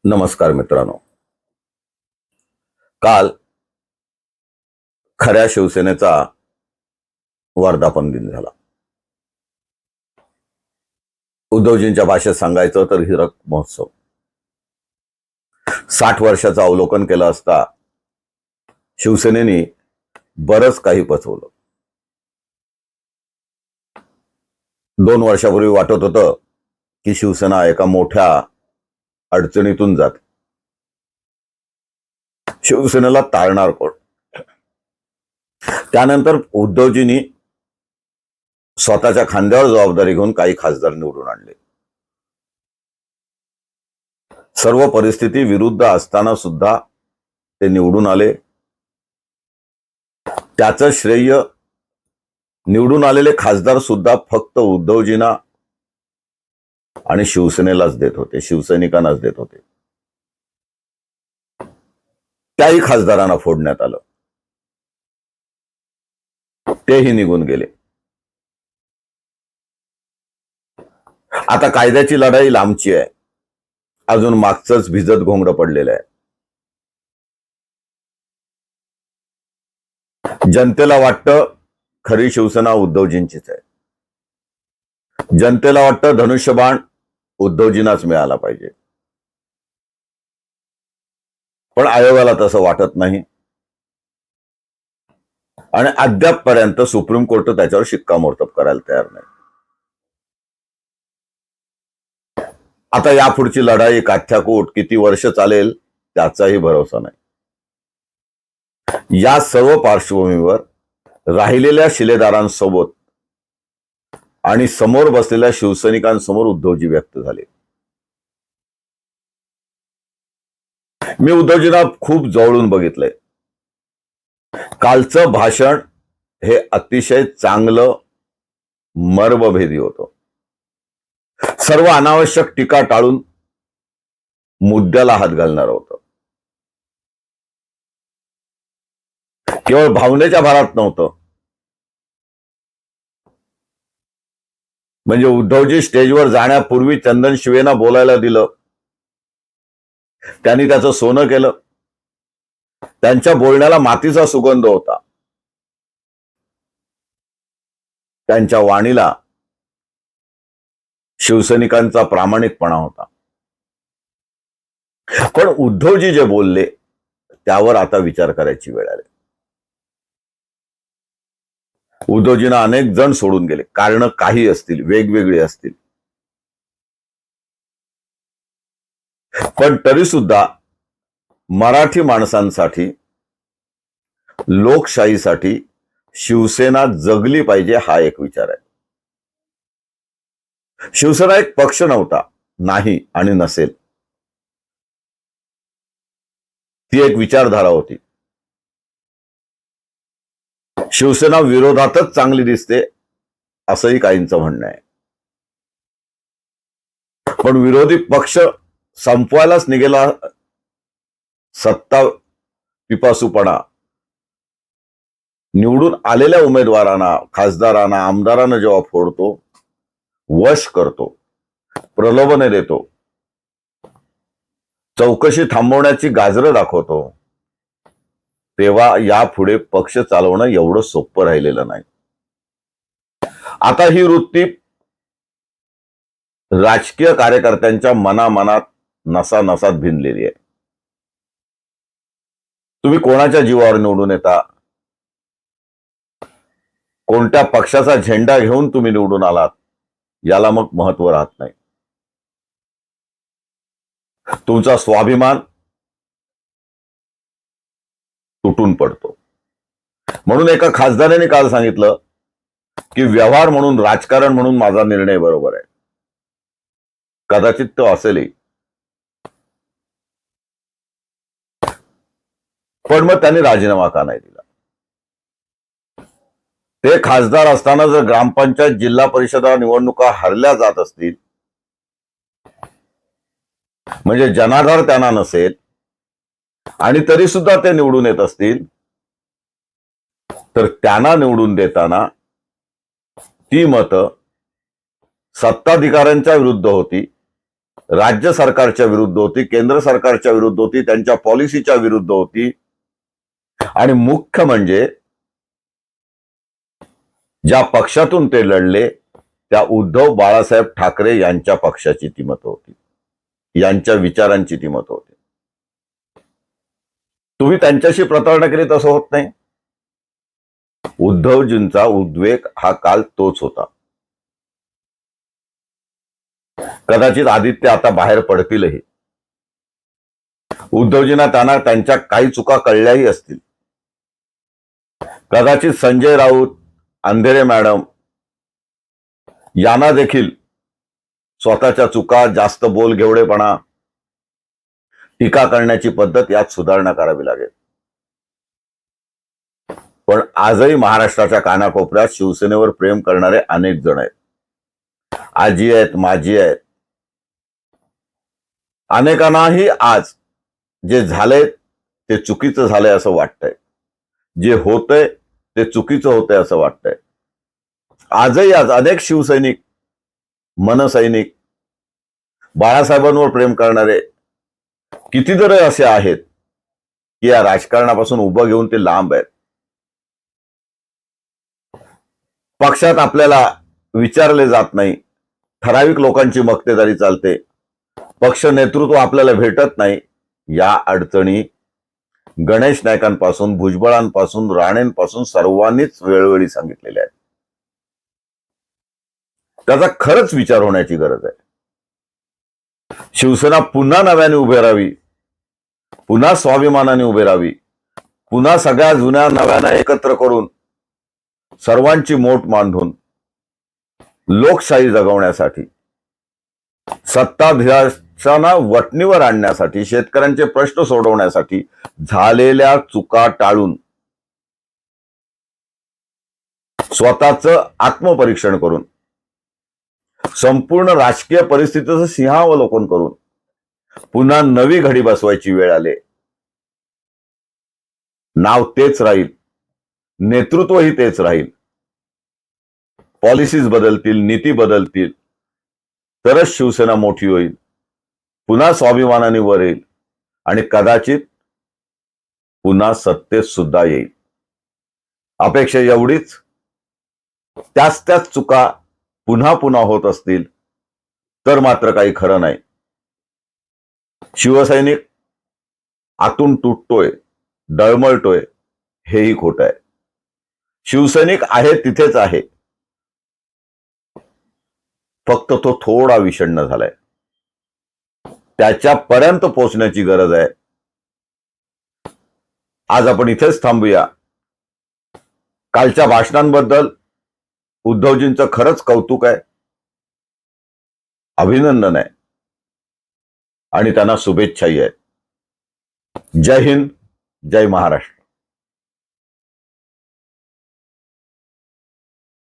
नमस्कार मित्रांनो. काल खऱ्या शिवसेनेचा वर्धापन दिन झाला. उद्धवजींच्या भाषेत सांगायचं तर हिरक महोत्सव. 60 वर्षाचं अवलोकन केलं असता शिवसेनेने बरंच काही पचवलं. 2 वर्षापूर्वी वाटत होतं की शिवसेना एका मोठ्या अडचणीतून जाते. शिवसेनेला तारणार कोण? त्यानंतर उद्धवजींनी स्वतःच्या खांद्यावर जबाबदारी घेऊन काही खासदार निवडून आणले. सर्व परिस्थिती विरुद्ध असताना सुद्धा ते निवडून आले. त्याचं श्रेय निवडून आलेले खासदार सुद्धा फक्त उद्धवजींना आणि शिवसेनेलाच देत होते, शिवसैनिकांनाच देत होते. त्याही खासदारांना फोडण्यात आलं. तेही निघून गेले. आता कायद्याची लढाई लांबची आहे. अजून मागचंच भिजत घोंगडं पडलेलं आहे. जनतेला वाटतं खरी शिवसेना उद्धवजींचीच आहे. जनतेला वाटतं धनुष्यबाण उद्धवजींनाच मिळाला पाहिजे. पण आयोगाला तसं वाटत नाही आणि अद्यापपर्यंत सुप्रीम कोर्ट त्याच्यावर शिक्कामोर्तब करायला तयार नाही. आता यापुढची लढाई काथ्याकूट किती वर्ष चालेल त्याचाही भरोसा नाही. या सर्व पार्श्वभूमीवर राहिलेल्या शिलेदारांसोबत आणि समोर बसलेल्या शिवसैनिकांसमोर उद्धवजी व्यक्त झाले. मी उद्धवजींना खूप जवळून बघितलंय. कालचं भाषण हे अतिशय चांगलं मर्मभेदी होतं. सर्व अनावश्यक टीका टाळून मुद्द्याला हात घालणार होतं. केवळ भावनेच्या भरात नव्हतं. म्हणजे उद्धवजी स्टेजवर जाण्यापूर्वी चंदन शिवेंना बोलायला दिलं. त्यांनी त्याचं सोनं केलं. त्यांच्या बोलण्याला मातीचा सुगंध होता. त्यांच्या वाणीला शिवसैनिकांचा प्रामाणिकपणा होता. पण उद्धवजी जे बोलले त्यावर आता विचार करायची वेळ आली. उद्धवजींना अनेक जण सोडून गेले. कारण काही असतील, वेगवेगळी असतील. पण तरी सुद्धा मराठी माणसांसाठी, लोकशाहीसाठी शिवसेना जगली पाहिजे हा एक विचार आहे. शिवसेना एक पक्ष नव्हता, नाही आणि नसेल. ती एक विचारधारा होती. शिवसेना विरोधातच चांगली दिसते असंही काहींचं म्हणणं आहे. पण विरोधी पक्ष संपवायलाच निघेला सत्ता पिपासूपणा निवडून आलेल्या उमेदवारांना, खासदारांना, आमदारांना जेव्हा फोडतो, वश करतो, प्रलोभने देतो, चौकशी थांबवण्याची गाजरं दाखवतो, तेव्हा यापुढे पक्ष चालवणं एवढं सोपं राहिलेलं नाही. आता ही वृत्ती राजकीय कार्यकर्त्यांच्या मनामनात, नसानसात भिनलेली आहे. तुम्ही कोणाच्या जीवावर निवडून येता, कोणत्या पक्षाचा झेंडा घेऊन तुम्ही निवडून आलात, याला मग महत्व राहत नाही. तुमचा स्वाभिमान तुटून पडतो. म्हणून एका खासदाराने काल सांगितलं की व्यवहार म्हणून, राजकारण म्हणून माझा निर्णय बरोबर आहे. कदाचित तो असेलही. पण मग त्यांनी राजीनामा का नाही दिला? ते खासदार असताना जर ग्रामपंचायत, जिल्हा परिषदा निवडणुका हरल्या जात असतील, म्हणजे जनाधार त्यांना नसेल आणि तरी सुद्धा ते निवडून येत असतील, तर त्यांना निवडून देताना ती मतं सत्ताधिकाऱ्यांच्या विरुद्ध होती, राज्य सरकारच्या विरुद्ध होती, केंद्र सरकारच्या विरुद्ध होती, त्यांच्या पॉलिसीच्या विरुद्ध होती. आणि मुख्य म्हणजे ज्या पक्षातून ते लढले त्या उद्धव बाळासाहेब ठाकरे यांच्या पक्षाची ती मतं होती, यांच्या विचारांची ती मतं होती. तुम्ही त्यांच्याशी प्रतारणा केली तसं होत नाही. उद्धवजींचा उद्वेग हा काल तोच होता. कदाचित आदित्य आता बाहेर पडतीलही. उद्धवजींना त्यांच्या काही चुका कळल्याही असतील. कदाचित संजय राऊत, अंधेरे मॅडम यांना देखील स्वतःच्या चुका, जास्त बोलघेवडेपणा, टीका करण्याची पद्धत यात सुधारणा करावी लागेल. पण आजही महाराष्ट्राच्या कानाकोपऱ्यात शिवसेनेवर प्रेम करणारे अनेक जण आहेत. आजी आहेत, माजी आहेत. अनेकांनाही आज जे झालंय ते चुकीचं झालंय असं वाटतंय. जे होतंय ते चुकीचं होतंय असं वाटतंय. आजही आज अनेक शिवसैनिक, मनसैनिक, बाळासाहेबांवर प्रेम करणारे कितीतरी असे आहेत की या राजकारणापासून उभं घेऊन ते लांब आहेत. पक्षात आपल्याला विचारले जात नाही, ठराविक लोकांची मक्तेदारी चालते, पक्ष नेतृत्व आपल्याला भेटत नाही. या अडचणी गणेश नाईकांपासून, भुजबळांपासून, राणेंपासून सर्वांनीच वेळोवेळी सांगितलेल्या आहेत. त्याचा खरंच विचार होण्याची गरज आहे. शिवसेना पुन्हा नव्याने उभी राहावी, पुन्हा स्वाभिमानाने उभी राहावी, पुन्हा सगळ्या जुन्या नव्याने एकत्र करून सर्वांची मोठ बांधून लोकशाही जगवण्यासाठी, सत्ताधीशांना वटणीवर आणण्यासाठी, शेतकऱ्यांचे प्रश्न सोडवण्यासाठी झालेल्या चुका टाळून स्वतःचं आत्मपरीक्षण करून संपूर्ण राजकीय परिस्थितीचं सिंहावलोकन करून पुन्हा नवी घडी बसवायची वेळ आली. नाव तेच राहील, नेतृत्वही तेच राहील, पॉलिसीज बदलतील, नीती बदलतील, तरच शिवसेना मोठी होईल, पुन्हा स्वाभिमानाने वर येईल आणि कदाचित पुन्हा सत्तेत सुद्धा येईल. अपेक्षा एवढीच. त्याच चुका पुन्हा पुन्हा होत असतील तर मात्र काही खरं नाही. शिवसैनिक आतून तुटतोय, डळमळतोय, हेही खोटं आहे. शिवसैनिक आहे तिथेच आहे, फक्त तो थोडा विषण्ण झालाय. त्याच्यापर्यंत पोहोचण्याची गरज आहे. आज आपण इथेच थांबूया. कालच्या भाषणांबद्दल उद्धवजींचं खरंच कौतुक आहे, अभिनंदन आहे आणि त्यांना शुभेच्छाही आहेत. जय हिंद, जय महाराष्ट्र.